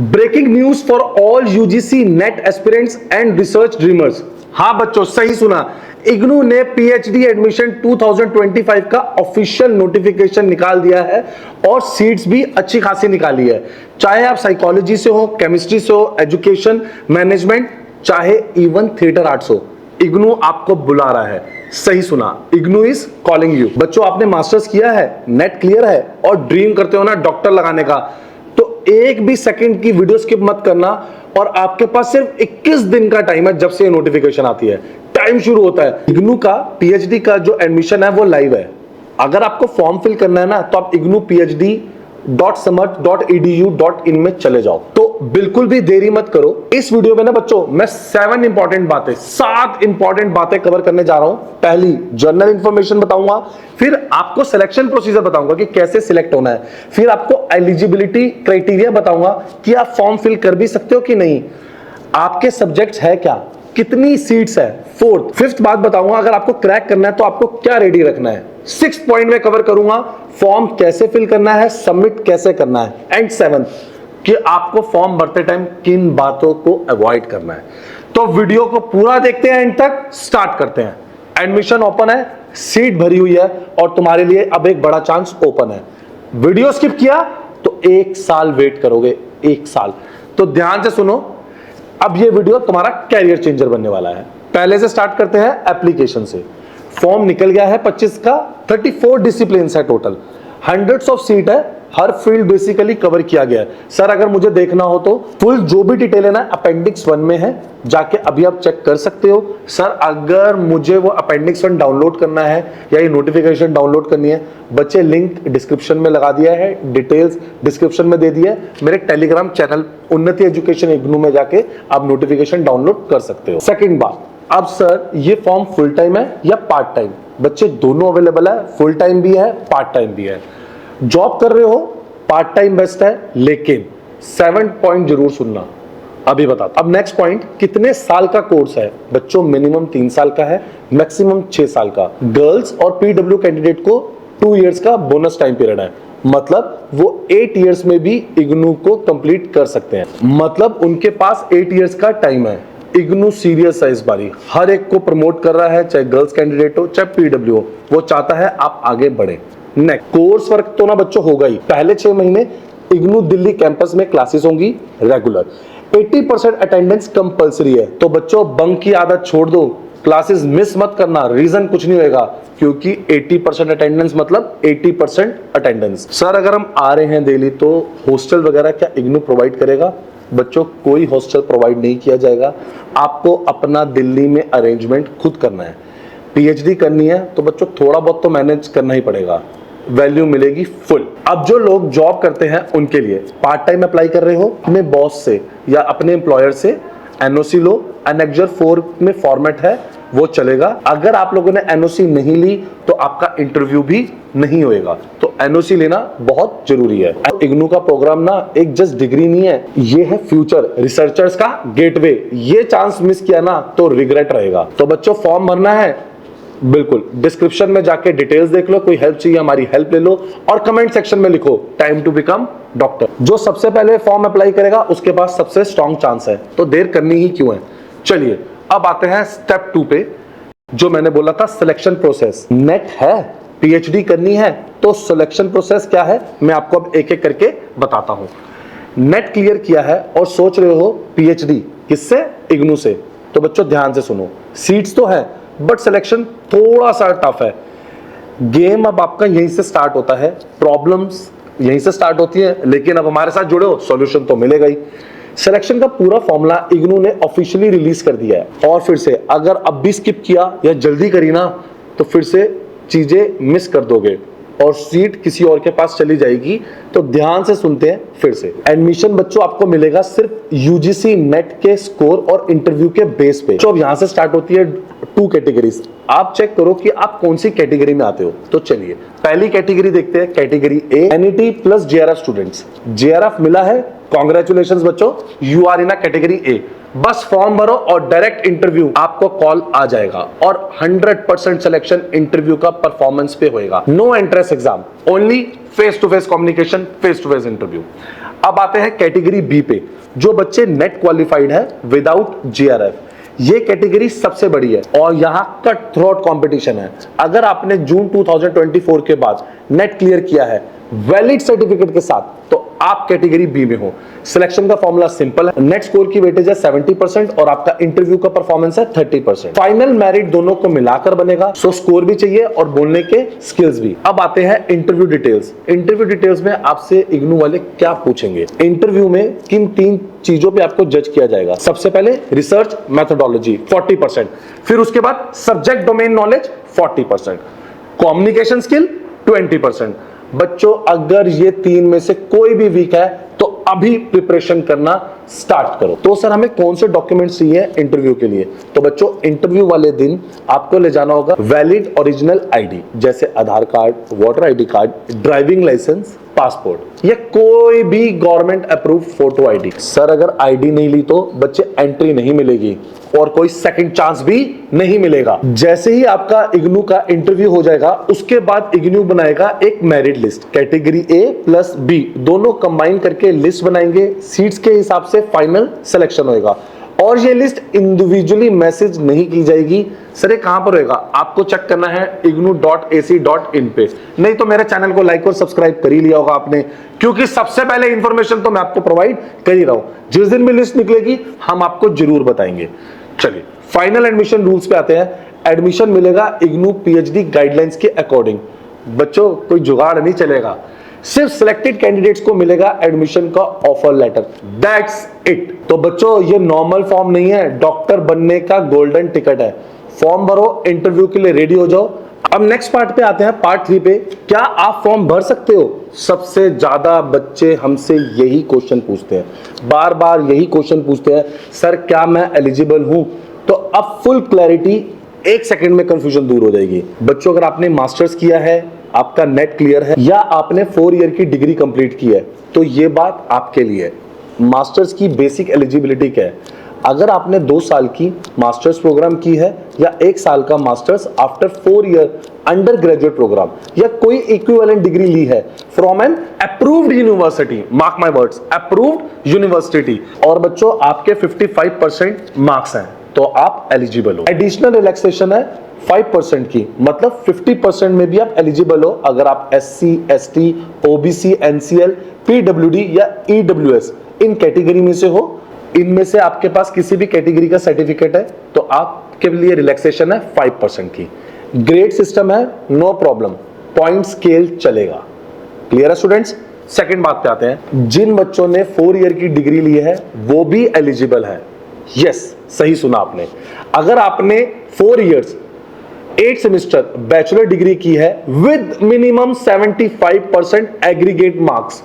Breaking news for all UGC NET aspirants and research dreamers. हाँ बच्चों, सही सुना। इग्नू ने पीएचडी एडमिशन 2025 का ऑफिशियल नोटिफिकेशन निकाल दिया है और सीट्स भी अच्छी खासी निकाली है। चाहे आप साइकोलॉजी से हो, केमिस्ट्री से हो, एजुकेशन मैनेजमेंट, चाहे इवन थिएटर आर्ट्स हो, इग्नू आपको बुला रहा है। सही सुना, इग्नू इज कॉलिंग यू। बच्चों, आपने मास्टर्स किया है, नेट क्लियर है और ड्रीम करते हो ना डॉक्टर लगाने का, तो एक भी सेकंड की वीडियो स्किप मत करना। और आपके पास सिर्फ 21 दिन का टाइम है जब से नोटिफिकेशन आती है, टाइम शुरू होता है। इग्नू का पीएचडी का जो एडमिशन है वो लाइव है। अगर आपको फॉर्म फिल करना है ना, तो आप ignuphd.samarth.edu.in में चले जाओ। तो बिल्कुल भी देरी मत करो। इस वीडियो में ना बच्चों, मैं 7 इंपॉर्टेंट बातें कवर करने जा रहा हूं। पहली, जनरल इंफॉर्मेशन बताऊंगा, फिर आपको सिलेक्शन प्रोसीजर बताऊंगा कि कैसे सिलेक्ट होना है, फिर आपको एलिजिबिलिटी क्राइटेरिया बताऊंगा कि आप फॉर्म फिल कर भी सकते हो कि नहीं, आपके सब्जेक्ट्स है क्या, कितनी सीट्स है, फोर्थ, फिफ्थ बात बताऊंगा अगर आपको क्रैक करना है तो आपको क्या रेडी रखना है। 6 पॉइंट में कवर करूंगा, फॉर्म कैसे फिल करना है, सबमिट कैसे करना है, एंड 7 कि आपको फॉर्म भरते टाइम किन बातों को अवॉइड करना है। तो वीडियो को पूरा देखते हैं, एंड तक स्टार्ट करते हैं। एडमिशन ओपन है, सीट भरी हुई है और तुम्हारे लिए अब एक बड़ा चांस ओपन है। वीडियो स्किप किया तो 1 साल वेट करोगे, 1 साल। तो ध्यान से सुनो, अब ये वीडियो तुम्हारा कैरियर चेंजर बनने वाला है। पहले से स्टार्ट करते हैं एप्लीकेशन से। फॉर्म निकल गया है 25 का, 34 डिसिप्लिन है टोटल, हंड्रेड्स ऑफ सीट है, हर फील्ड बेसिकली कवर किया गया है। सर अगर मुझे देखना हो तो फुल जो भी डिटेल है ना अपेंडिक्स 1 में है, जाके अभी आप चेक कर सकते हो। सर अगर मुझे वो अपेंडिक्स 1 डाउनलोड करना है या ये नोटिफिकेशन डाउनलोड करनी है, बच्चे लिंक डिस्क्रिप्शन में लगा दिया है, डिटेल्स डिस्क्रिप्शन में दे दिया है। मेरे टेलीग्राम चैनल उन्नति एजुकेशन इग्नू में जाके आप नोटिफिकेशन डाउनलोड कर सकते हो। सेकेंड बात, अब सर ये फॉर्म फुल टाइम है या पार्ट टाइम? बच्चे दोनों अवेलेबल है, फुल टाइम भी है, पार्ट टाइम भी है। जॉब कर रहे हो, पार्ट टाइम बेस्ट है, लेकिन 7 पॉइंट जरूर सुनना, अभी बताता। अब नेक्स्ट पॉइंट, कितने साल का कोर्स है? बच्चों मिनिमम 3 साल का है, मैक्सिमम 6 साल का। गर्ल्स और पीडब्ल्यू कैंडिडेट को 2 इयर्स का बोनस टाइम पीरियड है, मतलब वो 8 इयर्स में भी इग्नू को कंप्लीट कर सकते हैं, मतलब उनके पास 8 इयर्स का टाइम है। इग्नू सीरियस है इस बारी, हर एक को प्रमोट कर रहा है, चाहे गर्ल्स कैंडिडेट हो चाहे पीडब्ल्यू हो, वो चाहता है आप आगे बढ़े। नेक्स्ट, कोर्स वर्क तो ना बच्चों होगा ही। पहले 6 महीने इग्नू दिल्ली कैंपस में क्लासेस होंगी रेगुलर, 80% अटेंडेंस कंपलसरी है। तो बच्चों बंक की आदत छोड़ दो, क्लासेस मिस मत करना, रीजन कुछ नहीं होगा, क्योंकि 80% अटेंडेंस मतलब 80% अटेंडेंस। सर अगर हम आ रहे हैं दिल्ली तो हॉस्टल वगैरह क्या इग्नू प्रोवाइड करेगा? बच्चों कोई हॉस्टल प्रोवाइड नहीं किया जाएगा, आपको अपना दिल्ली में अरेंजमेंट खुद करना है। पीएचडी करनी है तो बच्चों थोड़ा बहुत तो मैनेज करना ही पड़ेगा, वैल्यू मिलेगी फुल। अब जो लोग जॉब करते हैं उनके लिए, पार्ट टाइम अप्लाई कर रहे हो, अपने बॉस से या अपने एम्प्लॉयर से एनओसी लो, एनेक्जर 4 में फॉर्मेट है वो चलेगा। अगर आप लोगों ने एनओसी नहीं ली तो आपका इंटरव्यू भी नहीं होएगा, तो एनओसी लेना बहुत जरूरी है। इग्नू का प्रोग्राम ना एक जस्ट डिग्री नहीं है, ये है फ्यूचर रिसर्चर्स का गेटवे। ये चांस मिस किया ना तो रिग्रेट रहेगा। तो बच्चों फॉर्म भरना है, बिल्कुल डिस्क्रिप्शन में जाके डिटेल्स देख लो, कोई हेल्प चाहिए हमारी हेल्प ले लो, और कमेंट सेक्शन में लिखो टाइम टू बिकम डॉक्टर। जो सबसे पहले फॉर्म अप्लाई करेगा उसके पास सबसे स्ट्रॉन्ग चांस है, तो देर करनी ही क्यों है। चलिए अब आते हैं स्टेप 2 पे, जो मैंने बोला था सिलेक्शन प्रोसेस। नेट है, पीएचडी करनी है, तो सिलेक्शन प्रोसेस क्या है मैं आपको अब एक एक करके बताता हूं। नेट क्लियर किया है और सोच रहे हो पीएचडी किससे? इग्नू से, तो बच्चों ध्यान से सुनो, सीट्स तो है बट सिलेक्शन थोड़ा सा टफ है। गेम अब आपका यहीं से स्टार्ट होता है, प्रॉब्लम्स यहीं से स्टार्ट होती है, लेकिन अब हमारे साथ जुड़े हो सॉल्यूशन तो मिलेगा ही। सिलेक्शन का पूरा फॉर्मूला इग्नू ने ऑफिशियली रिलीज कर दिया है, और फिर से अगर अब भी स्किप किया या जल्दी करी ना तो फिर से चीजें मिस कर दोगे और सीट किसी और के पास चली जाएगी। तो ध्यान से सुनते हैं फिर से। एडमिशन बच्चों आपको मिलेगा सिर्फ यूजीसी नेट के स्कोर और इंटरव्यू के बेस पे। तो अब यहां से स्टार्ट होती है 2 कैटेगरीज, आप चेक करो कि आप कौन सी कैटेगरी में आते हो। तो चलिए पहली कैटेगरी देखते हैं, category A, NET plus JRF students. JRF मिला है, कांग्रेचुलेशंस बच्चों, you are in category A. बस फॉर्म भरो और डायरेक्ट इंटरव्यू आपको कॉल आ जाएगा, और 100% सिलेक्शन इंटरव्यू का परफॉर्मेंस पे होएगा। No entrance exam, only face to face communication, face to face interview. अब आते हैं कैटेगरी बी पे, जो बच्चे नेट क्वालिफाइड है विदाउट जीआरएफ। ये कैटेगरी सबसे बड़ी है और यहां कट थ्रोट कंपटीशन है। अगर आपने जून 2024 के बाद नेट क्लियर किया है वैलिड सर्टिफिकेट के साथ, तो आप कैटेगरी बी में हो। सिलेक्शन का फॉर्मूला सिंपल है, नेट स्कोर की वेटेज है 70% और आपका इंटरव्यू का परफॉर्मेंस है 30%। फाइनल मेरिट दोनों को मिलाकर बनेगा, सो स्कोर भी चाहिए और बोलने के स्किल्स भी। अब आते हैं इंटरव्यू डिटेल्स। इंटरव्यू डिटेल्स में आपसे इग्नू वाले क्या पूछेंगे, इंटरव्यू में किन 3 चीजों पे आपको जज किया जाएगा। सबसे पहले रिसर्च मेथोडोलॉजी 40%, फिर उसके बाद subject domain knowledge 40%, communication skill 20%। बच्चों अगर ये 3 में से कोई भी वीक है तो अभी प्रिपरेशन करना स्टार्ट करो। तो सर हमें कौन से डॉक्यूमेंट्स चाहिए इंटरव्यू के लिए? तो बच्चों इंटरव्यू वाले दिन आपको ले जाना होगा वैलिड ओरिजिनल आईडी, जैसे Aadhaar card, voter ID card, driving licence, passport या कोई भी government approved photo ID. Sir अगर आईडी नहीं ली तो बच्चे एंट्री नहीं मिलेगी और कोई सेकंड चांस भी नहीं मिलेगा। जैसे ही आपका इग्नू का इंटरव्यू हो जाएगा उसके बाद इग्नू बनाएगा एक merit list, category A plus B दोनों कंबाइन करके लिस्ट बनाएंगे। सीट्स के हिसाब से फाइनल सिलेक्शन होगा और ये लिस्ट इंडिविजुअली मैसेज नहीं की जाएगी। सर ये कहां पर होगा? आपको चेक करना है ignu.ac.in पे, नहीं तो मेरे चैनल को लाइक और सब्सक्राइब कर ही लिया होगा आपने, क्योंकि सबसे पहले इंफॉर्मेशन तो मैं आपको प्रोवाइड कर ही रहा हूं। जिस दिन भी लिस्ट निकलेगी हम आपको जरूर बताएंगे। चलिए फाइनल एडमिशन रूल्स पे आते हैं। एडमिशन मिलेगा इग्नू पीएचडी गाइडलाइंस के अकॉर्डिंग। बच्चों कोई जुगाड़ नहीं चलेगा, सिर्फ सिलेक्टेड कैंडिडेट्स को मिलेगा एडमिशन का ऑफर लेटर, दैट्स इट। तो बच्चों ये नॉर्मल फॉर्म नहीं है, डॉक्टर बनने का गोल्डन टिकट है। फॉर्म भरो, इंटरव्यू के लिए रेडी हो जाओ। अब नेक्स्ट पार्ट पे आते हैं, पार्ट 3 पे। क्या आप फॉर्म भर सकते हो? सबसे ज्यादा बच्चे हमसे यही क्वेश्चन पूछते हैं, बार बार यही क्वेश्चन पूछते हैं, सर क्या मैं एलिजिबल हूं? तो अब फुल क्लैरिटी, 1 सेकंड में कंफ्यूजन दूर हो जाएगी। बच्चों अगर आपने मास्टर्स किया है, आपका नेट क्लियर है या आपने 4 ईयर की डिग्री कंप्लीट की है, तो ये बात आपके लिए है। मास्टर्स की बेसिक एलिजिबिलिटी क्या है? अगर आपने 2 साल की मास्टर्स प्रोग्राम की है या 1 साल का masters after 4 year under graduate program या कोई इक्विवेलेंट डिग्री ली है from an approved university, mark my words, approved university, और बच्चों आपके 55% मार्क्स हैं, तो आप एलिजिबल हो। एडिशनल रिलैक्सेशन है 5% की, मतलब 50% में भी आप एलिजिबल हो अगर आप SC, ST, OBC, NCL, PWD या EWS इन कैटेगरी में से हो। इनमें से आपके पास किसी भी कैटेगरी का सर्टिफिकेट है तो आपके लिए रिलैक्सेशन है 5% की। ग्रेड सिस्टम है, नो प्रॉब्लम, पॉइंट स्केल चलेगा। क्लियर है स्टूडेंट्स? सेकंड बात पे आते हैं, जिन बच्चों ने 4 ईयर की डिग्री ली है वो भी एलिजिबल है। यस, सही सुना आपने। अगर आपने 4 इयर्स 8 सेमेस्टर बैचलर डिग्री की है विद मिनिमम 75% एग्रीगेट मार्क्स,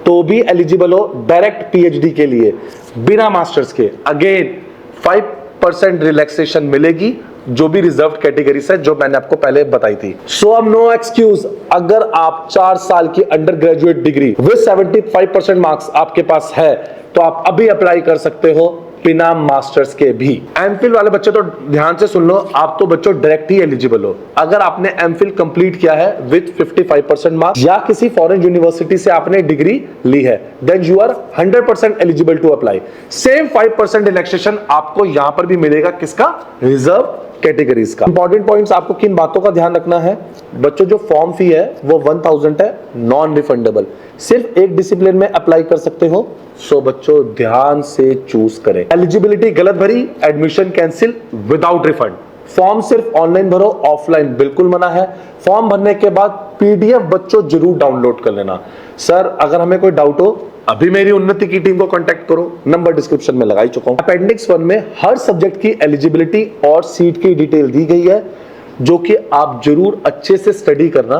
तो भी एलिजिबल हो डायरेक्ट पीएचडी के लिए बिना मास्टर्स के। अगेन 5% रिलैक्सेशन मिलेगी जो भी रिजर्व कैटेगरी है, जो मैंने आपको पहले बताई थी। सो अब नो एक्सक्यूज, अगर आप 4 साल की under graduate degree with 75% marks आपके पास है तो आप अभी अप्लाई कर सकते हो बिना मास्टर्स के भी। एमफिल वाले बच्चे तो ध्यान से सुन लो, आप तो बच्चों डायरेक्ट ही एलिजिबल हो। अगर आपने एमफिल कंप्लीट किया है विद 55% मार्क्स या किसी फॉरेन यूनिवर्सिटी से आपने डिग्री ली है, then you are 100% eligible to apply. Same 5% relaxation आपको यहां पर भी मिलेगा, किसका? रिजर्व कैटेगरीज का। इंपॉर्टेंट पॉइंट्स आपको किन बातों का ध्यान रखना है? बच्चों जो फॉर्म फी है वो 1000 है, नॉन रिफंडेबल, सिर्फ एक डिसिप्लिन में अप्लाई कर सकते हो। सो बच्चों ध्यान से चूज करें। एलिजिबिलिटी गलत भरी, admission cancel without refund. Form सिर्फ ऑनलाइन भरो, ऑफलाइन बिल्कुल मना है। फॉर्म भरने के बाद पीडीएफ बच्चों जरूर डाउनलोड कर लेना। सर अगर हमें कोई डाउट हो अभी मेरी उन्नति की टीम को कांटेक्ट करो, नंबर डिस्क्रिप्शन में लगा ही चुका हूं। अपेंडिक्स 1 में हर सब्जेक्ट की एलिजिबिलिटी और सीट की डिटेल दी गई है, जो कि आप जरूर अच्छे से स्टडी करना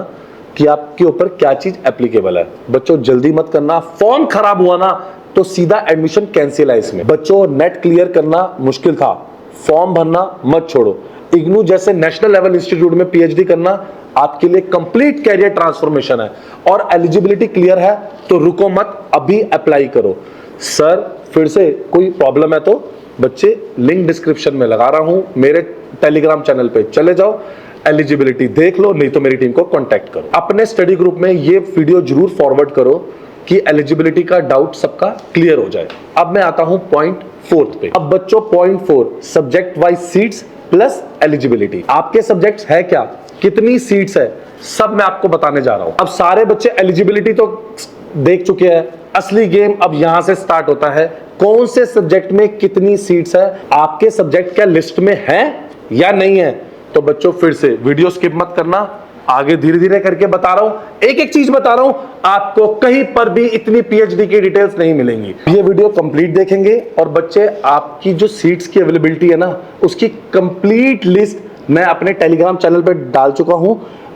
कि आपके ऊपर क्या चीज एप्लीकेबल है। बच्चों जल्दी मत करना, फॉर्म खराब हुआ ना तो सीधा एडमिशन कैंसिल है इसमें। बच्चों नेट क्लियर करना मुश्किल था, फॉर्म भरना मत छोड़ो। इग्नू जैसे नेशनल लेवल इंस्टीट्यूट में पीएचडी करना आपके लिए कंप्लीट कैरियर ट्रांसफॉर्मेशन है, और एलिजिबिलिटी क्लियर है तो रुको मत, अभी अप्लाई करो। सर फिर से कोई प्रॉब्लम है तो बच्चे लिंक डिस्क्रिप्शन में लगा रहा हूं, मेरे टेलीग्राम चैनल पे चले जाओ, एलिजिबिलिटी देख लो, नहीं तो मेरी टीम को कांटेक्ट करो। अपने स्टडी ग्रुप में ये वीडियो जरूर फॉरवर्ड करो कि एलिजिबिलिटी का डाउट सबका क्लियर हो जाए। अब मैं आता हूं पॉइंट 4 पे। अब बच्चों point 4 subject wise seats plus eligibility. आपके सब्जेक्ट्स है क्या, कितनी सीट्स है, सब मैं आपको बताने जा रहा हूं। अब सारे बच्चे एलिजिबिलिटी तो देख चुके हैं, असली गेम अब यहां से स्टार्ट होता है। कौन से सब्जेक्ट में कितनी सीट्स है, आपके सब्जेक्ट क्या लिस्ट में है या नहीं है। तो बच्चों फिर से वीडियो स्किप मत करना, आगे धीरे धीरे करके बता रहा हूं, एक एक चीज बता रहा हूं, आपको कहीं पर भी इतनी पीएचडी की डिटेल्स नहीं मिलेंगी। ये वीडियो कंप्लीट देखेंगे और बच्चे आपकी जो सीट्स की अवेलेबिलिटी है ना, उसकी कंप्लीट लिस्ट मैं अपने टेलीग्राम चैनल पर डाल चुका हूं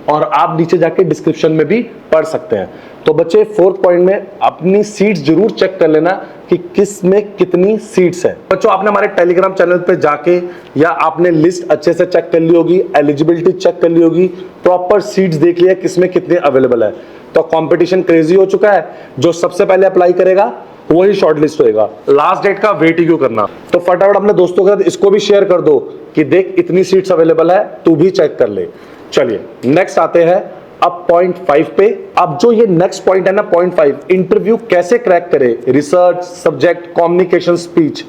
और आप नीचे जाके डिस्क्रिप्शन में भी पढ़ सकते हैं। तो बच्चे 4th पॉइंट में अपनी सीट्स जरूर चेक कर लेना कि किस में कितनी सीट्स है। बच्चों आपने हमारे टेलीग्राम चैनल पे जाके या आपने लिस्ट अच्छे से चेक कर ली होगी, एलिजिबिलिटी चेक कर ली होगी, प्रॉपर सीट्स देख लिया किसमें कितने अवेलेबल है। तो कंपटीशन क्रेजी हो चुका है, जो सबसे पहले अप्लाई करेगा वही शॉर्टलिस्ट होएगा। लास्ट डेट का वेट ही क्यों करना, तो फटाफट अपने दोस्तों के साथ इसको भी शेयर कर दो कि देख इतनी सीट्स अवेलेबल है, तू भी चेक कर ले। चलिए नेक्स्ट आते हैं अब पॉइंट 5 पे। अब जो ये नेक्स्ट पॉइंट है ना, पॉइंट 5, इंटरव्यू कैसे क्रैक करे, research, subject, communication, speech,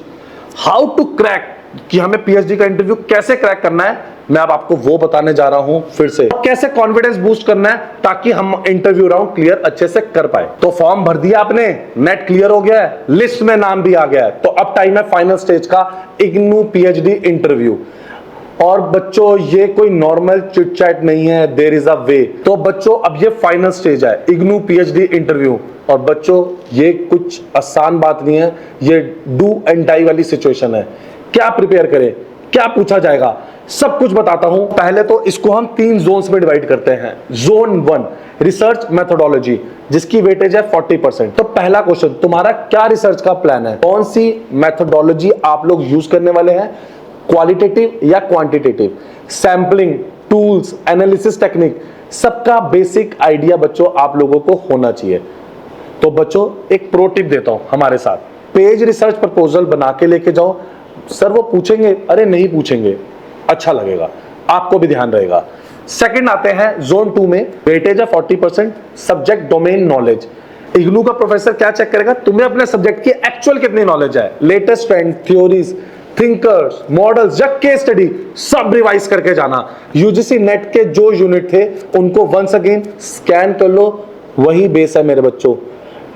how to crack, कि हमें पीएचडी का इंटरव्यू कैसे क्रैक करना है, मैं अब आपको वो बताने जा रहा हूं। फिर से कैसे कॉन्फिडेंस बूस्ट करना है ताकि हम इंटरव्यू राउंड क्लियर अच्छे से कर पाए। तो फॉर्म भर दिया आपने, नेट क्लियर हो गया है, लिस्ट में नाम भी आ गया है, तो अब टाइम है फाइनल स्टेज का, इग्नू पीएचडी इंटरव्यू। और बच्चों ये कोई नॉर्मल चिट चैट नहीं है, देयर इज अ वे। तो बच्चों अब ये फाइनल स्टेज है, इग्नू पीएचडी इंटरव्यू। और बच्चों ये कुछ आसान बात नहीं है, ये डू एंड डाई वाली सिचुएशन है। क्या प्रिपेयर करें, क्या पूछा जाएगा, सब कुछ बताता हूं। पहले तो इसको हम 3 जोन्स में डिवाइड करते हैं। जोन 1 रिसर्च मेथोडोलॉजी, जिसकी वेटेज है 40%। तो पहला क्वेश्चन, तुम्हारा क्या रिसर्च का प्लान है, कौन सी मेथोडोलॉजी आप लोग यूज करने वाले हैं, क्वालिटेटिव या quantitative, sampling, tools, analysis technique, सबका बेसिक आइडिया बच्चों आप लोगों को होना चाहिए। तो बच्चों एक प्रो टिप देता हूं, हमारे साथ पेज रिसर्च प्रपोजल बना के लेके जाओ। सर वो पूछेंगे, अरे नहीं पूछेंगे, अच्छा लगेगा, आपको भी ध्यान रहेगा। सेकंड आते हैं जोन 2 में, वेटेज है 40%, सब्जेक्ट डोमेन नॉलेज। इग्नू का प्रोफेसर क्या चेक करेगा, तुम्हें अपने सब्जेक्ट की एक्चुअल कितनी नॉलेज है, latest trend, theories, thinkers, models, जब केस स्टडी, सब रिवाइज करके जाना। यूजीसी नेट के जो यूनिट थे उनको वंस अगेन स्कैन कर लो, वही बेस है मेरे बच्चों।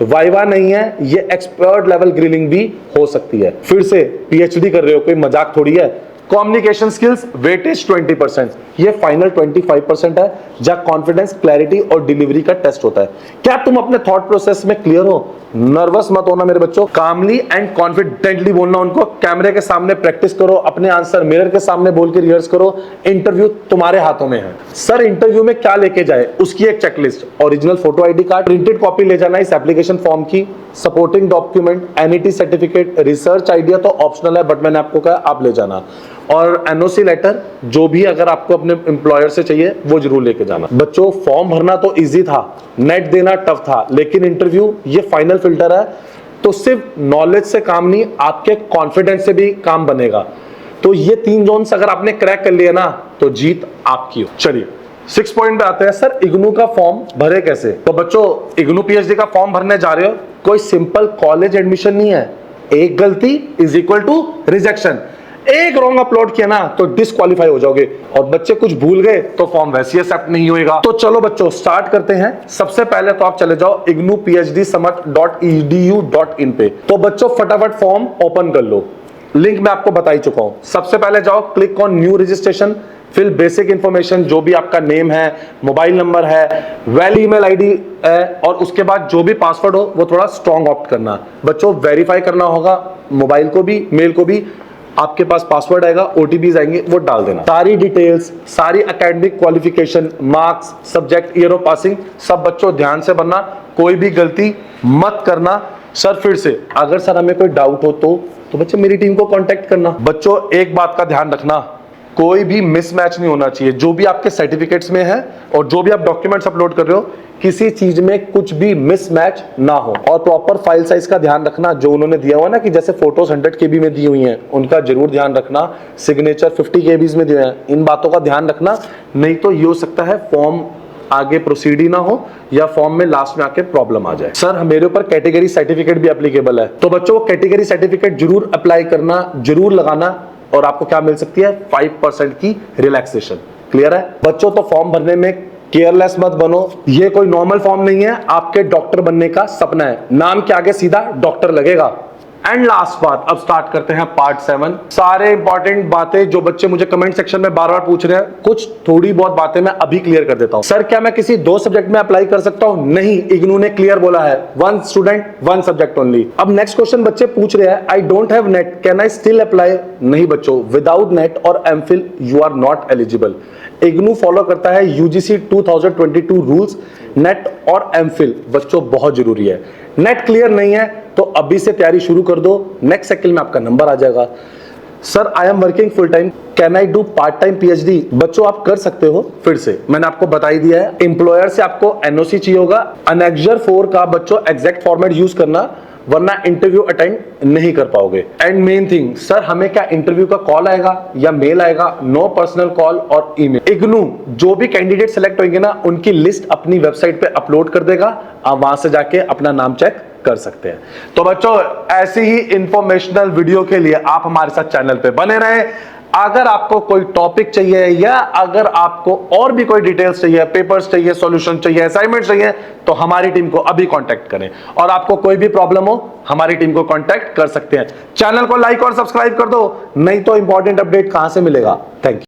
वाइवा नहीं है, ये एक्सपर्ट लेवल ग्रिलिंग भी हो सकती है। फिर से पीएचडी कर रहे हो, कोई मजाक थोड़ी है। कम्युनिकेशन स्किल्स वेटेज 20%, ये फाइनल 25% है, जहां कॉन्फिडेंस, क्लैरिटी और डिलीवरी का टेस्ट होता है। क्या तुम अपने थॉट प्रोसेस में क्लियर हो, नर्वस मत होना मेरे बच्चों, कामली एंड कॉन्फिडेंटली बोलना उनको, कैमरे के सामने प्रैक्टिस करो, अपने आंसर मिरर के सामने बोल के रिहर्स करो। इंटरव्यू तुम्हारे हाथों में है। सर इंटरव्यू में क्या लेके जाए, उसकी एक checklist, original photo ID card, printed copy ले जाना इस एप्लीकेशन फॉर्म की, supporting document, NET certificate, research idea तो ऑप्शनल है बट मैंने आपको कहा आप ले जाना, और एनओसी लेटर जो भी अगर आपको अपने एम्प्लॉयर से चाहिए वो जरूर लेके जाना। बच्चों फॉर्म भरना तो इजी था, नेट देना टफ था, लेकिन इंटरव्यू ये फाइनल फिल्टर है। तो सिर्फ नॉलेज से काम नहीं, आपके कॉन्फिडेंस से भी काम बनेगा। तो ये 3 जोन्स अगर आपने क्रैक कर लिया ना तो जीत आपकी हो। चलिए 6 पॉइंट पे आते हैं। सर इग्नू का फॉर्म भरे कैसे, तो बच्चों इग्नू पीएचडी का फॉर्म भरने जा रहे हो, कोई सिंपल कॉलेज एडमिशन नहीं है। एक गलती इज इक्वल टू रिजेक्शन, एक रॉन्ग अपलोड किया ना तो डिस्क्वालीफाई हो जाओगे, और बच्चे कुछ भूल गए तो फॉर्म वैसे एक्सेप्ट नहीं होएगा। तो चलो बच्चों स्टार्ट करते हैं। सबसे पहले तो आप चले जाओ ignuphdsumit.edu.in पे। तो बच्चों फटाफट फॉर्म ओपन कर लो, लिंक मैं आपको बता ही चुका हूं। सबसे पहले जाओ, click on new registration, fill basic information, जो भी आपका नेम है, मोबाइल नंबर है, वैलिड ईमेल आईडी है, और उसके बाद जो भी पासवर्ड हो वो थोड़ा स्ट्रॉन्ग ऑप्ट करना। बच्चों वेरीफाई करना होगा, मोबाइल को भी मेल को भी, आपके पास पासवर्ड आएगा, ओटीपीज आएंगे, वो डाल देना। सारी डिटेल्स, सारी academic qualification, marks, subject, year of passing, सब बच्चों ध्यान से भरना, कोई भी गलती मत करना। सर फिर से अगर सर हमें कोई डाउट हो तो बच्चे मेरी टीम को कांटेक्ट करना। बच्चों एक बात का ध्यान रखना, कोई भी मिसमैच नहीं होना चाहिए। जो भी आपके सर्टिफिकेट्स में है और जो भी आप डॉक्यूमेंट्स अपलोड कर रहे हो, किसी चीज में कुछ भी मिसमैच ना हो। और प्रॉपर फाइल साइज का ध्यान रखना, जो उन्होंने दिया हुआ ना कि जैसे फोटोज 100 KB में दी हुई हैं, उनका जरूर ध्यान रखना। सिग्नेचर 50 KB में दिए हैं, इन बातों का ध्यान रखना, नहीं तो ये हो सकता है फॉर्म आगे प्रोसीड ही ना हो या फॉर्म में लास्ट में आके प्रॉब्लम आ जाए। सर मेरे ऊपर कैटेगरी सर्टिफिकेट भी एप्लीकेबल है, तो बच्चों कैटेगरी सर्टिफिकेट जरूर अप्लाई करना, जरूर लगाना, और आपको क्या मिल सकती है 5% की रिलैक्सेशन। क्लियर है बच्चों? तो फॉर्म भरने में केयरलेस मत बनो, ये कोई नॉर्मल फॉर्म नहीं है, आपके डॉक्टर बनने का सपना है, नाम के आगे सीधा डॉक्टर लगेगा। एंड लास्ट बात, अब स्टार्ट करते हैं पार्ट 7। सारे इंपॉर्टेंट बातें जो बच्चे मुझे कमेंट सेक्शन में बार बार पूछ रहे हैं, कुछ थोड़ी बहुत बातें मैं अभी क्लियर कर देता हूं। सर क्या मैं किसी 2 सब्जेक्ट में अप्लाई कर सकता हूं? नहीं, इग्नू ने क्लियर बोला है 1 स्टूडेंट 1 सब्जेक्ट ओनली। अब नेक्स्ट क्वेश्चन बच्चे पूछ रहे हैं, I don't have NET, can I still apply? नहीं बच्चों, विदाउट नेट और MPhil you are not eligible. IGNOU follow करता है यूजीसी 2022 रूल्स। नेट और एमफिल बच्चों बहुत जरूरी है। नेट क्लियर नहीं है तो अभी से तैयारी शुरू कर दो, नेक्स्ट साइकिल में आपका नंबर आ जाएगा। Sir I am working full time, can I do part time PhD? बच्चों आप कर सकते हो, फिर से मैंने आपको बता ही दिया है। एम्प्लॉयर से आपको एनओसी चाहिए होगा, अनेक्जर 4 का बच्चों एग्जैक्ट फॉर्मेट यूज करना, वरना इंटरव्यू अटेंड नहीं कर पाओगे। एंड मेन थिंग, सर हमें क्या इंटरव्यू का कॉल आएगा या मेल आएगा? नो पर्सनल कॉल और ईमेल। इग्नू जो भी कैंडिडेट सेलेक्ट होंगे ना, उनकी लिस्ट अपनी वेबसाइट पे अपलोड कर देगा, आप वहां से जाके अपना नाम चेक कर सकते हैं। तो बच्चों ऐसी ही इंफॉर्मेशनल वीडियो के लिए आप हमारे साथ चैनल पे बने रहें। अगर आपको कोई टॉपिक चाहिए या अगर आपको और भी कोई डिटेल्स चाहिए, पेपर्स चाहिए, सॉल्यूशन चाहिए, असाइनमेंट चाहिए, तो हमारी टीम को अभी कांटेक्ट करें। और आपको कोई भी प्रॉब्लम हो हमारी टीम को कांटेक्ट कर सकते हैं। चैनल को लाइक और सब्सक्राइब कर दो, नहीं तो इंपॉर्टेंट अपडेट कहां से मिलेगा। Thank you.